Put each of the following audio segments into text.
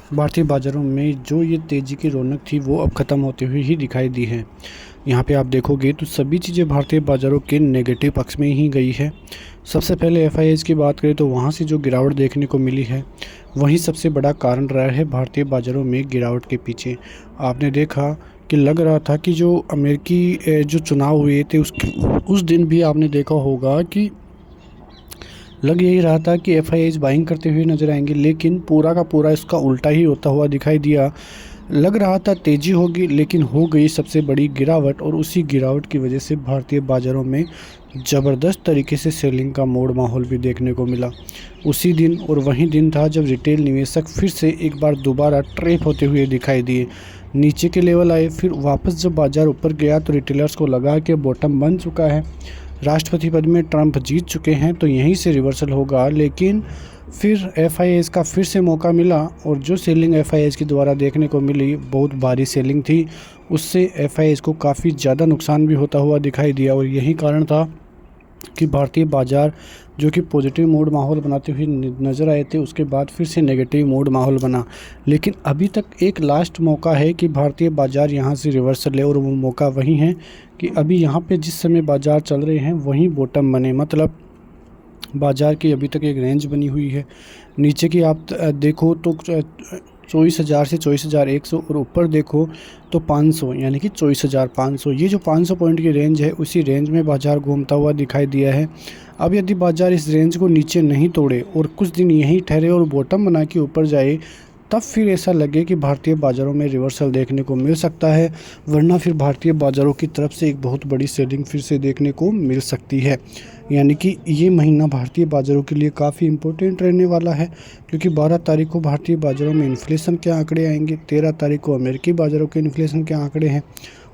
भारतीय बाज़ारों में जो ये तेज़ी की रौनक थी वो अब ख़त्म होते हुए ही दिखाई दी है। यहाँ पे आप देखोगे तो सभी चीज़ें भारतीय बाज़ारों के नेगेटिव पक्ष में ही गई है। सबसे पहले एफआईआईज़ की बात करें तो वहाँ से जो गिरावट देखने को मिली है वही सबसे बड़ा कारण रहा है भारतीय बाज़ारों में गिरावट के पीछे। आपने देखा कि लग रहा था कि जो अमेरिकी जो चुनाव हुए थे उस दिन भी आपने देखा होगा कि लग यही रहा था कि एफआईआईज़ बाइंग करते हुए नजर आएंगे, लेकिन पूरा का पूरा इसका उल्टा ही होता हुआ दिखाई दिया। लग रहा था तेज़ी होगी लेकिन हो गई सबसे बड़ी गिरावट, और उसी गिरावट की वजह से भारतीय बाज़ारों में ज़बरदस्त तरीके से सेलिंग का मोड़ माहौल भी देखने को मिला। उसी दिन और वही दिन था जब रिटेल निवेशक फिर से एक बार दोबारा ट्रैप होते हुए दिखाई दिए। नीचे के लेवल आए, फिर वापस जब बाज़ार ऊपर गया तो रिटेलर्स को लगा कि बॉटम बन चुका है, राष्ट्रपति पद में ट्रंप जीत चुके हैं, तो यहीं से रिवर्सल होगा। लेकिन फिर एफआईआईज़ का फिर से मौका मिला, और जो सेलिंग एफआईआईज़ के द्वारा देखने को मिली बहुत भारी सेलिंग थी। उससे एफआईआईज़ को काफ़ी ज़्यादा नुकसान भी होता हुआ दिखाई दिया, और यही कारण था कि भारतीय बाज़ार जो कि पॉजिटिव मूड माहौल बनाते हुए नज़र आए थे, उसके बाद फिर से नेगेटिव मूड माहौल बना। लेकिन अभी तक एक लास्ट मौका है कि भारतीय बाज़ार यहाँ से रिवर्सल ले, और वो मौका वही है कि अभी यहाँ पे जिस समय बाज़ार चल रहे हैं वहीं बॉटम बने। मतलब बाज़ार की अभी तक एक रेंज बनी हुई है। नीचे की आप देखो तो 24,000 से 24,100, और ऊपर देखो तो 500, यानी कि 24,500। ये जो 500 पॉइंट की रेंज है उसी रेंज में बाज़ार घूमता हुआ दिखाई दिया है। अब यदि बाज़ार इस रेंज को नीचे नहीं तोड़े और कुछ दिन यहीं ठहरे और बॉटम बना के ऊपर जाए, तब फिर ऐसा लगे कि भारतीय बाज़ारों में रिवर्सल देखने को मिल सकता है, वरना फिर भारतीय बाज़ारों की तरफ से एक बहुत बड़ी सेलिंग फिर से देखने को मिल सकती है। यानी कि ये महीना भारतीय बाज़ारों के लिए काफ़ी इम्पोर्टेंट रहने वाला है, क्योंकि 12 तारीख को भारतीय बाज़ारों में इन्फ्लेशन के आंकड़े आएंगे, 13 तारीख को अमेरिकी बाज़ारों के इन्फ्लेशन के आंकड़े हैं।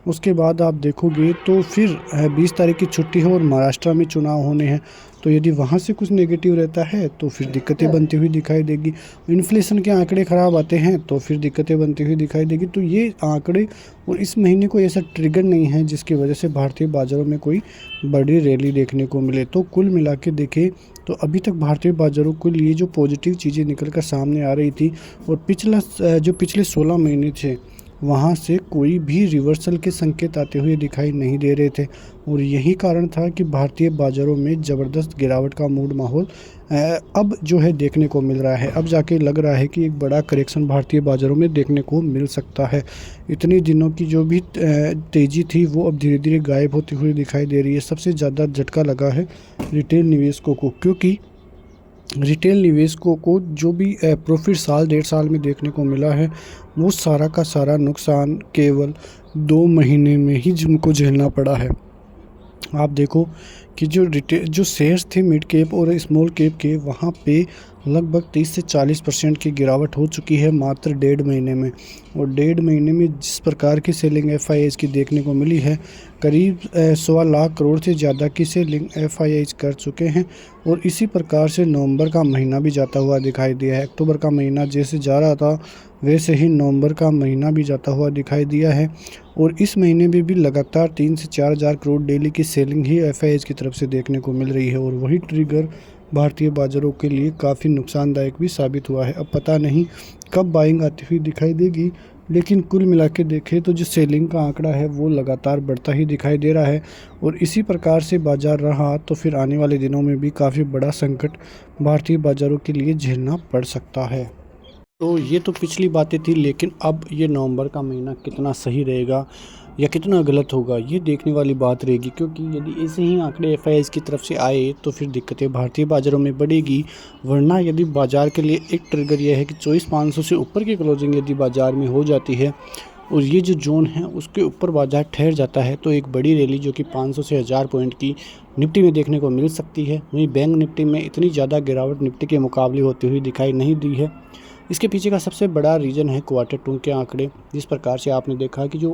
उसके बाद आप देखोगे तो फिर 20 तारीख की छुट्टी है और महाराष्ट्र में चुनाव होने हैं, तो यदि वहाँ से कुछ नेगेटिव रहता है तो फिर दिक्कतें बनती हुई दिखाई देगी। इन्फ्लेशन के आंकड़े ख़राब आते हैं तो फिर दिक्कतें बनती हुई दिखाई देगी। तो ये आंकड़े और इस महीने को ऐसा ट्रिगर नहीं है जिसकी वजह से भारतीय बाज़ारों में कोई बड़ी रैली देखने को मिले। तो कुल मिला के देखें तो अभी तक भारतीय बाज़ारों के लिए जो पॉजिटिव चीज़ें निकल कर सामने आ रही थी, और पिछले 16 महीने थे वहाँ से कोई भी रिवर्सल के संकेत आते हुए दिखाई नहीं दे रहे थे, और यही कारण था कि भारतीय बाज़ारों में ज़बरदस्त गिरावट का मूड माहौल अब जो है देखने को मिल रहा है। अब जाके लग रहा है कि एक बड़ा करेक्शन भारतीय बाज़ारों में देखने को मिल सकता है। इतने दिनों की जो भी तेज़ी थी वो अब धीरे धीरे गायब होती हुई दिखाई दे रही है। सबसे ज़्यादा झटका लगा है रिटेल निवेशकों को, क्योंकि रिटेल निवेशकों को जो भी प्रॉफिट साल 1.5 साल में देखने को मिला है वो सारा का सारा नुकसान केवल 2 महीने में ही जिनको झेलना पड़ा है। आप देखो कि जो शेयर्स थे मिड कैप और स्मॉल कैप के, वहाँ पे लगभग 30 से 40% की गिरावट हो चुकी है मात्र 1.5 महीने में। और 1.5 महीने में जिस प्रकार की सेलिंग एफआईआईज़ की देखने को मिली है, करीब 1.25 लाख करोड़ से ज़्यादा की सेलिंग एफआईआईज़ कर चुके हैं। और इसी प्रकार से नवंबर का महीना भी जाता हुआ दिखाई दिया है। अक्टूबर का महीना जैसे जा रहा था वैसे ही नवंबर का महीना भी जाता हुआ दिखाई दिया है, और इस महीने में भी लगातार 3 से 4 हज़ार करोड़ डेली की सेलिंग ही एफआईआईज़ की तरफ से देखने को मिल रही है, और वही ट्रिगर भारतीय बाज़ारों के लिए काफ़ी नुकसानदायक भी साबित हुआ है। अब पता नहीं कब बाइंग आती हुई दिखाई देगी, लेकिन कुल मिला के देखें तो जो सेलिंग का आंकड़ा है वो लगातार बढ़ता ही दिखाई दे रहा है, और इसी प्रकार से बाज़ार रहा तो फिर आने वाले दिनों में भी काफ़ी बड़ा संकट भारतीय बाज़ारों के लिए झेलना पड़ सकता है। तो ये तो पिछली बातें थी, लेकिन अब ये नवंबर का महीना कितना सही रहेगा या कितना गलत होगा ये देखने वाली बात रहेगी, क्योंकि यदि ऐसे ही आंकड़े एफआईआईज़ की तरफ से आए तो फिर दिक्कतें भारतीय बाज़ारों में बढ़ेगी। वरना यदि बाज़ार के लिए एक ट्रिगर यह है कि 24,500 से ऊपर की क्लोजिंग यदि बाज़ार में हो जाती है और ये जो जोन है उसके ऊपर बाज़ार ठहर जाता है, तो एक बड़ी रैली जो कि 500 से 1000 पॉइंट की निफ्टी में देखने को मिल सकती है। वहीं बैंक निफ्टी में इतनी ज़्यादा गिरावट निफ्टी के मुकाबले होती हुई दिखाई नहीं दी है। इसके पीछे का सबसे बड़ा रीज़न है Q2 के आंकड़े। जिस प्रकार से आपने देखा कि जो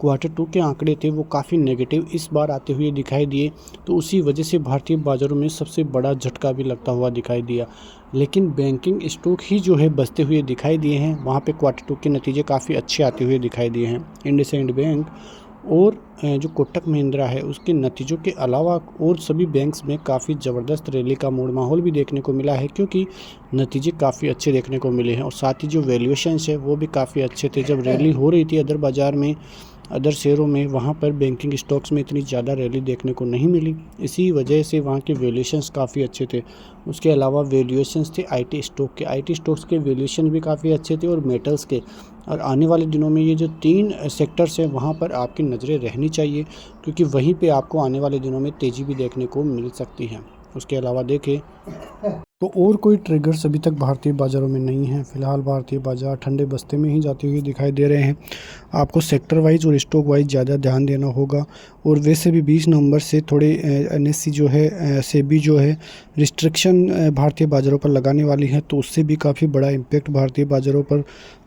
Q2 के आंकड़े थे वो काफ़ी नेगेटिव इस बार आते हुए दिखाई दिए, तो उसी वजह से भारतीय बाज़ारों में सबसे बड़ा झटका भी लगता हुआ दिखाई दिया। लेकिन बैंकिंग स्टॉक ही जो है बचते हुए दिखाई दिए हैं, वहाँ पे Q2 के नतीजे काफ़ी अच्छे आते हुए दिखाई दिए हैं। इंडसइंड बैंक और जो कोटक महिंद्रा है उसके नतीजों के अलावा और सभी बैंक्स में काफ़ी ज़बरदस्त रैली का मूड माहौल भी देखने को मिला है, क्योंकि नतीजे काफ़ी अच्छे देखने को मिले हैं और साथ ही जो वैल्यूएशंस है वो भी काफ़ी अच्छे थे। जब रैली हो रही थी अदर बाज़ार में, अदर शेयरों में, वहाँ पर बैंकिंग स्टॉक्स में इतनी ज़्यादा रैली देखने को नहीं मिली, इसी वजह से वहाँ के वैल्यूएशंस काफ़ी अच्छे थे। उसके अलावा वैल्यूएशंस थे आईटी स्टॉक के, आईटी स्टॉक्स के वैल्यूएशन भी काफ़ी अच्छे थे और मेटल्स के। और आने वाले दिनों में ये जो 3 सेक्टर्स हैं वहाँ पर आपकी नज़रें रहनी चाहिए, क्योंकि वहीं पे आपको आने वाले दिनों में तेज़ी भी देखने को मिल सकती है। उसके अलावा देखें तो और कोई ट्रिगर्स अभी तक भारतीय बाज़ारों में नहीं है। फ़िलहाल भारतीय बाज़ार ठंडे बस्ते में ही जाते हुए दिखाई दे रहे हैं। आपको सेक्टर वाइज और स्टॉक वाइज ज़्यादा ध्यान देना होगा। और वैसे भी 20 नवंबर से थोड़े एनएससी जो है, सेबी जो है रिस्ट्रिक्शन भारतीय बाज़ारों पर लगाने वाली है, तो उससे भी काफ़ी बड़ा इम्पैक्ट भारतीय बाज़ारों पर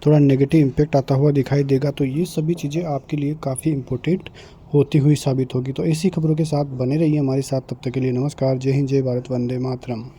थोड़ा नेगेटिव इम्पैक्ट आता हुआ दिखाई देगा। तो ये सभी चीज़ें आपके लिए काफ़ी इम्पोर्टेंट होती हुई साबित होगी। तो ऐसी खबरों के साथ बने रहिए हमारे साथ, तब तक के लिए नमस्कार, जय हिंद, जय भारत, वंदे मातरम।